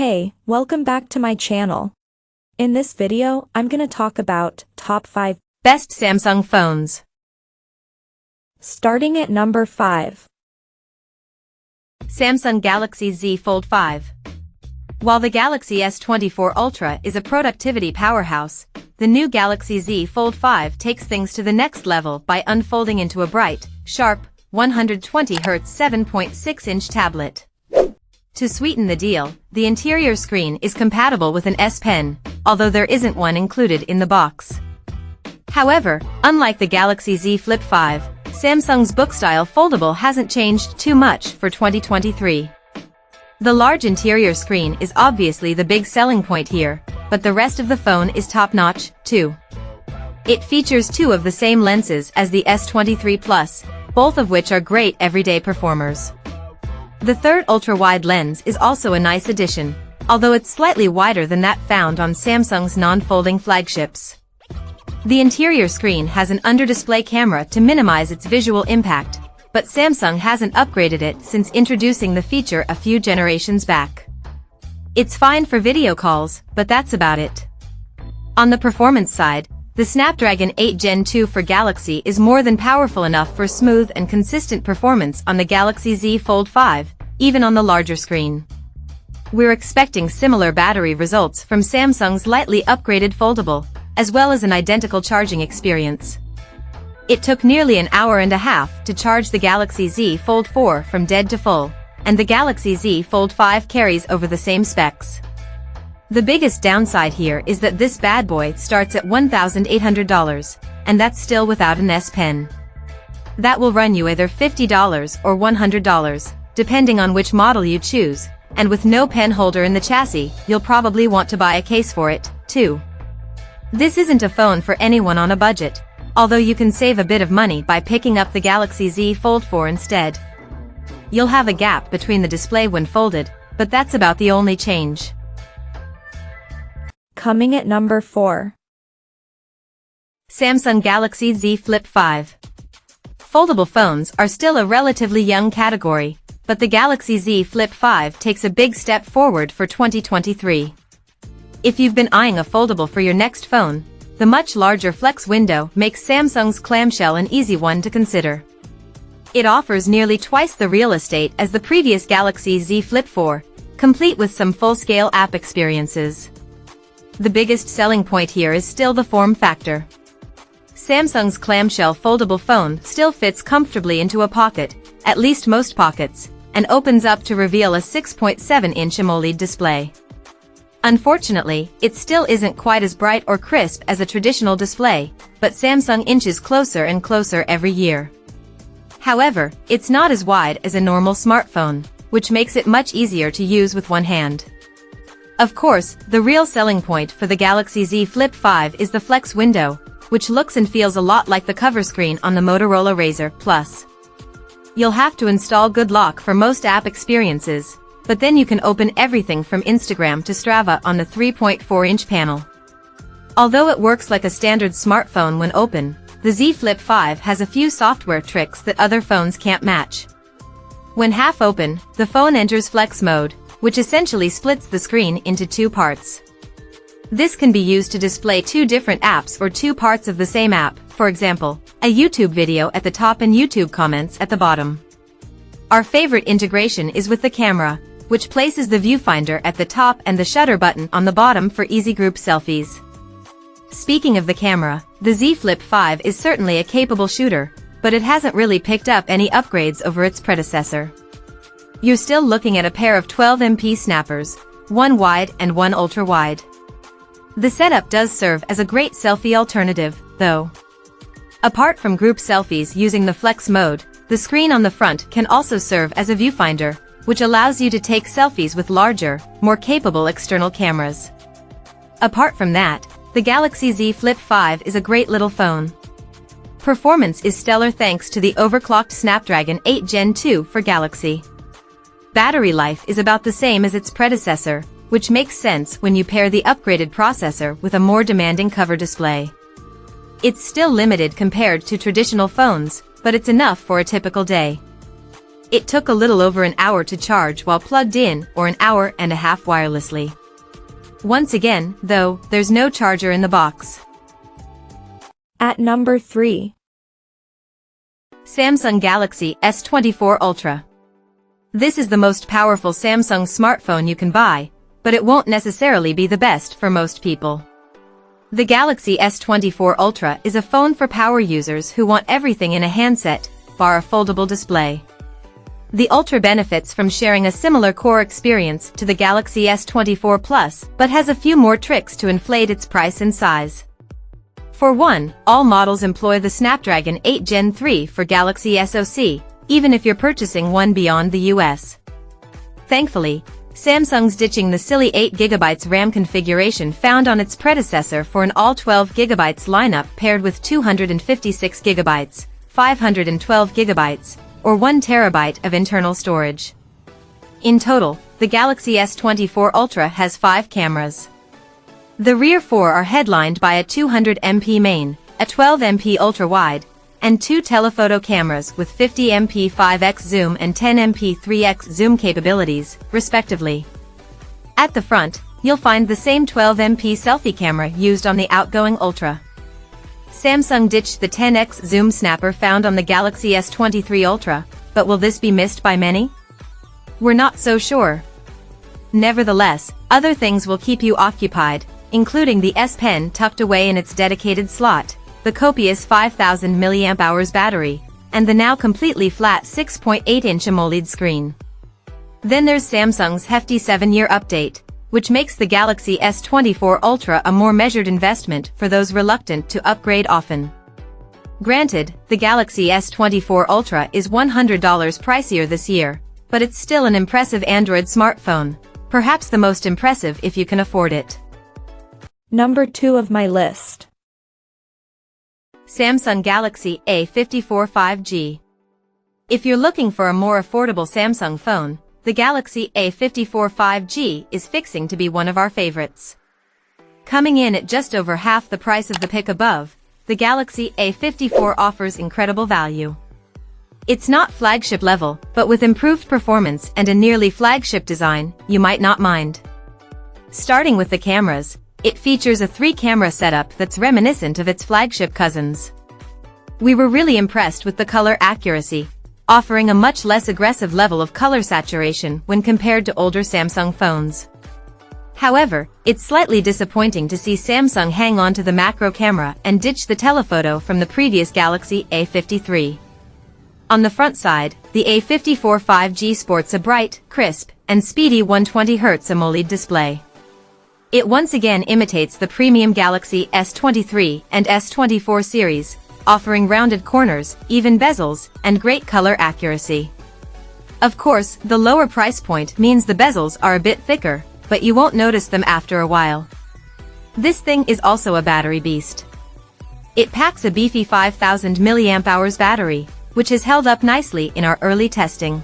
Hey, welcome back to my channel. In this video, I'm gonna talk about top 5 best Samsung phones. Starting at number 5. Samsung Galaxy Z Fold 5. While the Galaxy S24 Ultra is a productivity powerhouse, the new Galaxy Z Fold 5 takes things to the next level by unfolding into a bright, sharp, 120Hz 7.6-inch tablet. To sweeten the deal, the interior screen is compatible with an S Pen, although there isn't one included in the box. However, unlike the Galaxy Z Flip 5, Samsung's book-style foldable hasn't changed too much for 2023. The large interior screen is obviously the big selling point here, but the rest of the phone is top-notch, too. It features two of the same lenses as the S23 Plus, both of which are great everyday performers. The third ultra-wide lens is also a nice addition, although it's slightly wider than that found on Samsung's non-folding flagships. The interior screen has an under-display camera to minimize its visual impact, but Samsung hasn't upgraded it since introducing the feature a few generations back. It's fine for video calls, but that's about it. On the performance side, the Snapdragon 8 Gen 2 for Galaxy is more than powerful enough for smooth and consistent performance on the Galaxy Z Fold 5, even on the larger screen. We're expecting similar battery results from Samsung's lightly upgraded foldable, as well as an identical charging experience. It took nearly an hour and a half to charge the Galaxy Z Fold 4 from dead to full, and the Galaxy Z Fold 5 carries over the same specs. The biggest downside here is that this bad boy starts at $1,800, and that's still without an S Pen. That will run you either $50 or $100, depending on which model you choose, and with no pen holder in the chassis, you'll probably want to buy a case for it, too. This isn't a phone for anyone on a budget, although you can save a bit of money by picking up the Galaxy Z Fold 4 instead. You'll have a gap between the display when folded, but that's about the only change. Coming at number 4. Samsung Galaxy Z Flip 5. Foldable phones are still a relatively young category, but the Galaxy Z Flip 5 takes a big step forward for 2023. If you've been eyeing a foldable for your next phone, the much larger flex window makes Samsung's clamshell an easy one to consider. It offers nearly twice the real estate as the previous Galaxy Z Flip 4, complete with some full-scale app experiences. The biggest selling point here is still the form factor. Samsung's clamshell foldable phone still fits comfortably into a pocket, at least most pockets, and opens up to reveal a 6.7-inch AMOLED display. Unfortunately, it still isn't quite as bright or crisp as a traditional display, but Samsung inches closer and closer every year. However, it's not as wide as a normal smartphone, which makes it much easier to use with one hand. Of course, the real selling point for the Galaxy Z Flip 5 is the flex window, which looks and feels a lot like the cover screen on the Motorola Razr Plus. You'll have to install Good Lock for most app experiences, but then you can open everything from Instagram to Strava on the 3.4-inch panel. Although it works like a standard smartphone when open, the Z Flip 5 has a few software tricks that other phones can't match. When half open, the phone enters flex mode, which essentially splits the screen into two parts. This can be used to display two different apps or two parts of the same app, for example, a YouTube video at the top and YouTube comments at the bottom. Our favorite integration is with the camera, which places the viewfinder at the top and the shutter button on the bottom for easy group selfies. Speaking of the camera, the Z Flip 5 is certainly a capable shooter, but it hasn't really picked up any upgrades over its predecessor. You're still looking at a pair of 12MP snappers, one wide and one ultra-wide. The setup does serve as a great selfie alternative, though. Apart from group selfies using the flex mode, the screen on the front can also serve as a viewfinder, which allows you to take selfies with larger, more capable external cameras. Apart from that, the Galaxy Z Flip 5 is a great little phone. Performance is stellar thanks to the overclocked Snapdragon 8 Gen 2 for Galaxy. Battery life is about the same as its predecessor, which makes sense when you pair the upgraded processor with a more demanding cover display. It's still limited compared to traditional phones, but it's enough for a typical day. It took a little over an hour to charge while plugged in, or an hour and a half wirelessly. Once again, though, there's no charger in the box. At number 3. Samsung Galaxy S24 Ultra. This is the most powerful Samsung smartphone you can buy, but it won't necessarily be the best for most people. The Galaxy S24 Ultra is a phone for power users who want everything in a handset, bar a foldable display. The Ultra benefits from sharing a similar core experience to the Galaxy S24 Plus, but has a few more tricks to inflate its price and size. For one, all models employ the Snapdragon 8 Gen 3 for Galaxy SoC, even if you're purchasing one beyond the US. Thankfully, Samsung's ditching the silly 8GB RAM configuration found on its predecessor for an all 12GB lineup paired with 256GB, 512GB, or 1TB of internal storage. In total, the Galaxy S24 Ultra has 5 cameras. The rear 4 are headlined by a 200MP main, a 12MP ultra-wide, and 2 telephoto cameras with 50MP 5x zoom and 10MP 3x zoom capabilities, respectively. At the front, you'll find the same 12MP selfie camera used on the outgoing Ultra. Samsung ditched the 10x zoom snapper found on the Galaxy S23 Ultra, but will this be missed by many? We're not so sure. Nevertheless, other things will keep you occupied, including the S Pen tucked away in its dedicated slot, the copious 5000 mAh battery, and the now completely flat 6.8-inch AMOLED screen. Then there's Samsung's hefty 7-year update, which makes the Galaxy S24 Ultra a more measured investment for those reluctant to upgrade often. Granted, the Galaxy S24 Ultra is $100 pricier this year, but it's still an impressive Android smartphone, perhaps the most impressive if you can afford it. Number 2 of my list. Samsung Galaxy A54 5G. If you're looking for a more affordable Samsung phone, the Galaxy A54 5G is fixing to be one of our favorites. Coming in at just over half the price of the pick above, the Galaxy A54 offers incredible value. It's not flagship level, but with improved performance and a nearly flagship design, you might not mind. Starting with the cameras, it features a 3-camera setup that's reminiscent of its flagship cousins. We were really impressed with the color accuracy, offering a much less aggressive level of color saturation when compared to older Samsung phones. However, it's slightly disappointing to see Samsung hang on to the macro camera and ditch the telephoto from the previous Galaxy A53. On the front side, the A54 5G sports a bright, crisp, and speedy 120Hz AMOLED display. It once again imitates the premium Galaxy S23 and S24 series, offering rounded corners, even bezels, and great color accuracy. Of course, the lower price point means the bezels are a bit thicker, but you won't notice them after a while. This thing is also a battery beast. It packs a beefy 5000 mAh battery, which has held up nicely in our early testing.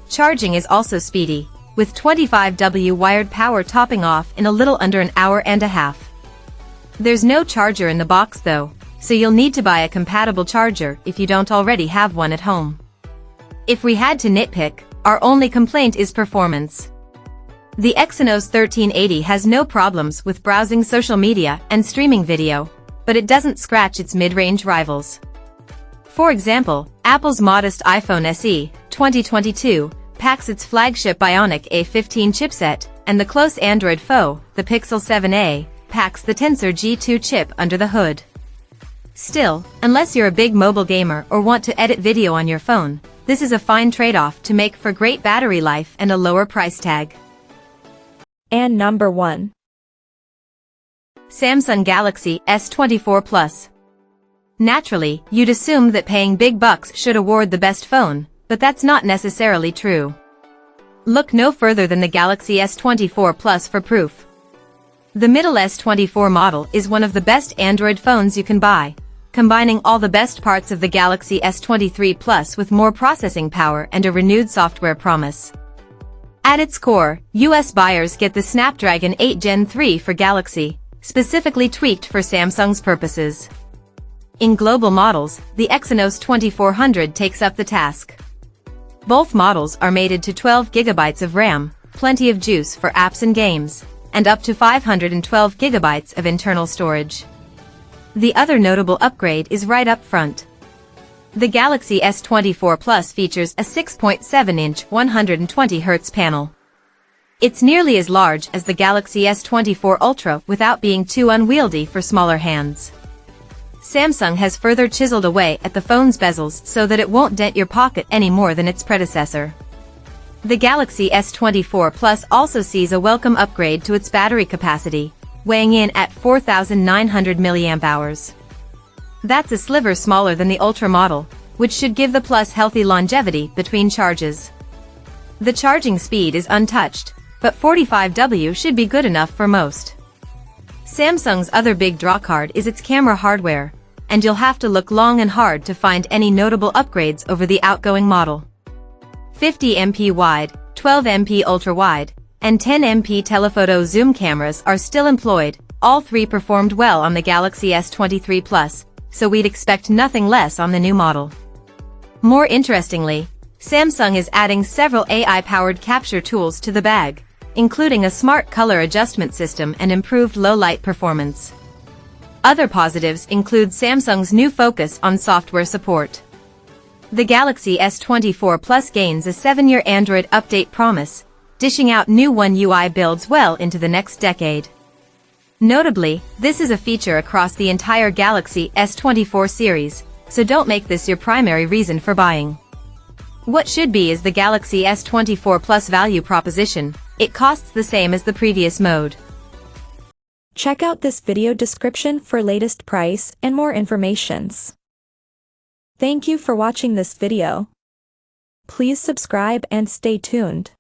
Charging is also speedy, with 25W wired power topping off in a little under an hour and a half. There's no charger in the box though, so you'll need to buy a compatible charger if you don't already have one at home. If we had to nitpick, our only complaint is performance. The Exynos 1380 has no problems with browsing social media and streaming video, but it doesn't scratch its mid-range rivals. For example, Apple's modest iPhone SE 2022 packs its flagship Bionic A15 chipset, and the close Android foe, the Pixel 7a, packs the Tensor G2 chip under the hood. Still, unless you're a big mobile gamer or want to edit video on your phone, this is a fine trade-off to make for great battery life and a lower price tag. And number 1. Samsung Galaxy S24 Plus. Naturally, you'd assume that paying big bucks should award the best phone, but that's not necessarily true. Look no further than the Galaxy S24 Plus for proof. The middle S24 model is one of the best Android phones you can buy, combining all the best parts of the Galaxy S23 Plus with more processing power and a renewed software promise. At its core, US buyers get the Snapdragon 8 Gen 3 for Galaxy, specifically tweaked for Samsung's purposes. In global models, the Exynos 2400 takes up the task. Both models are mated to 12 GB of RAM, plenty of juice for apps and games, and up to 512 GB of internal storage. The other notable upgrade is right up front. The Galaxy S24 Plus features a 6.7-inch 120Hz panel. It's nearly as large as the Galaxy S24 Ultra without being too unwieldy for smaller hands. Samsung has further chiseled away at the phone's bezels so that it won't dent your pocket any more than its predecessor. The Galaxy S24 Plus also sees a welcome upgrade to its battery capacity, weighing in at 4,900 mAh. That's a sliver smaller than the Ultra model, which should give the Plus healthy longevity between charges. The charging speed is untouched, but 45W should be good enough for most. Samsung's other big drawcard is its camera hardware, and you'll have to look long and hard to find any notable upgrades over the outgoing model. 50MP wide, 12MP ultra-wide, and 10MP telephoto zoom cameras are still employed. All three performed well on the Galaxy S23 Plus, so we'd expect nothing less on the new model. More interestingly, Samsung is adding several AI-powered capture tools to the bag, including a smart color adjustment system and improved low-light performance. Other positives include Samsung's new focus on software support. The Galaxy S24 Plus gains a 7-year Android update promise, dishing out new One UI builds well into the next decade. Notably, this is a feature across the entire Galaxy S24 series, so don't make this your primary reason for buying. What should be is the Galaxy S24 Plus value proposition. It costs the same as the previous mode. Check out this video description for latest price and more informations. Thank you for watching this video. Please subscribe and stay tuned.